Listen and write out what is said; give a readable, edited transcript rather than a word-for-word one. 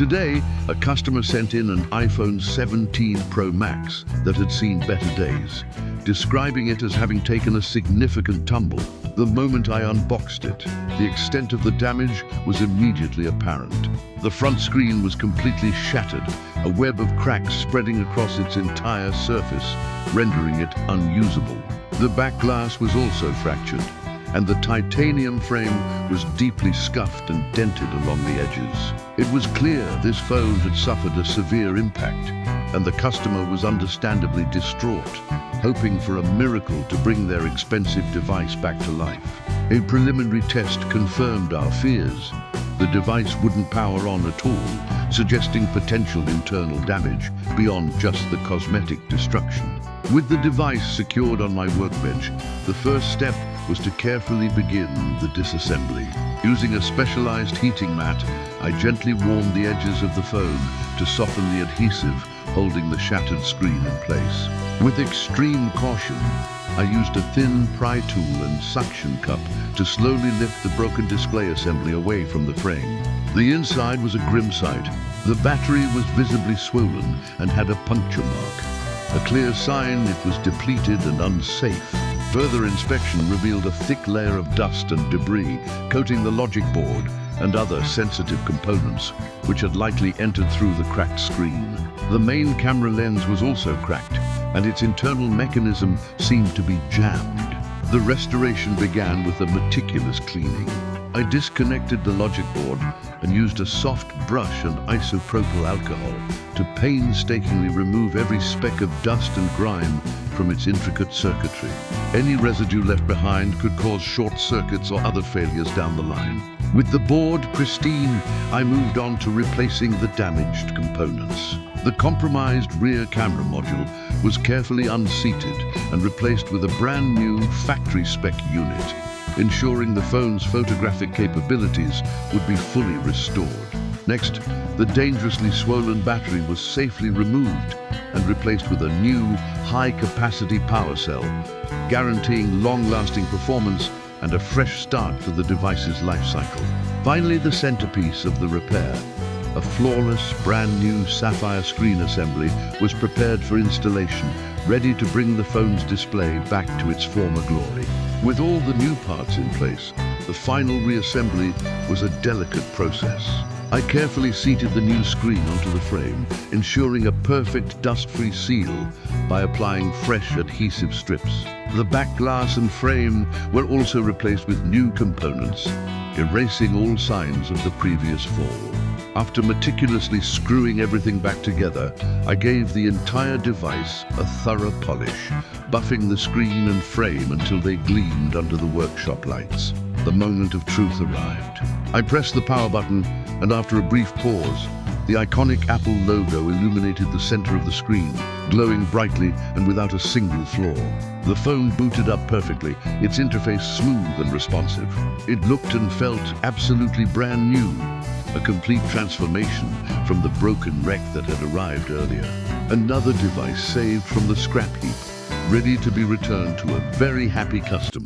Today, a customer sent in an iPhone 17 Pro Max that had seen better days, describing it as having taken a significant tumble. The moment I unboxed it, the extent of the damage was immediately apparent. The front screen was completely shattered, a web of cracks spreading across its entire surface, rendering it unusable. The back glass was also fractured, and the titanium frame was deeply scuffed and dented along the edges. It was clear this phone had suffered a severe impact, and the customer was understandably distraught, hoping for a miracle to bring their expensive device back to life. A preliminary test confirmed our fears. The device wouldn't power on at all, suggesting potential internal damage beyond just the cosmetic destruction. With the device secured on my workbench, the first step was to carefully begin the disassembly. Using a specialized heating mat, I gently warmed the edges of the phone to soften the adhesive holding the shattered screen in place. With extreme caution, I used a thin pry tool and suction cup to slowly lift the broken display assembly away from the frame. The inside was a grim sight. The battery was visibly swollen and had a puncture mark, a clear sign it was depleted and unsafe. Further inspection revealed a thick layer of dust and debris coating the logic board and other sensitive components, which had likely entered through the cracked screen. The main camera lens was also cracked, and its internal mechanism seemed to be jammed. The restoration began with a meticulous cleaning. I disconnected the logic board and used a soft brush and isopropyl alcohol to painstakingly remove every speck of dust and grime from its intricate circuitry. Any residue left behind could cause short circuits or other failures down the line. With the board pristine, I moved on to replacing the damaged components. The compromised rear camera module was carefully unseated and replaced with a brand new factory-spec unit, ensuring the phone's photographic capabilities would be fully restored. Next, the dangerously swollen battery was safely removed and replaced with a new high-capacity power cell, guaranteeing long-lasting performance and a fresh start for the device's life cycle. Finally, the centerpiece of the repair, a flawless, brand-new sapphire screen assembly, was prepared for installation, ready to bring the phone's display back to its former glory. With all the new parts in place, the final reassembly was a delicate process. I carefully seated the new screen onto the frame, ensuring a perfect dust-free seal by applying fresh adhesive strips. The back glass and frame were also replaced with new components, erasing all signs of the previous fall. After meticulously screwing everything back together, I gave the entire device a thorough polish, buffing the screen and frame until they gleamed under the workshop lights. The moment of truth arrived. I pressed the power button, and after a brief pause, the iconic Apple logo illuminated the center of the screen, glowing brightly and without a single flaw. The phone booted up perfectly, its interface smooth and responsive. It looked and felt absolutely brand new, a complete transformation from the broken wreck that had arrived earlier. Another device saved from the scrap heap, ready to be returned to a very happy customer.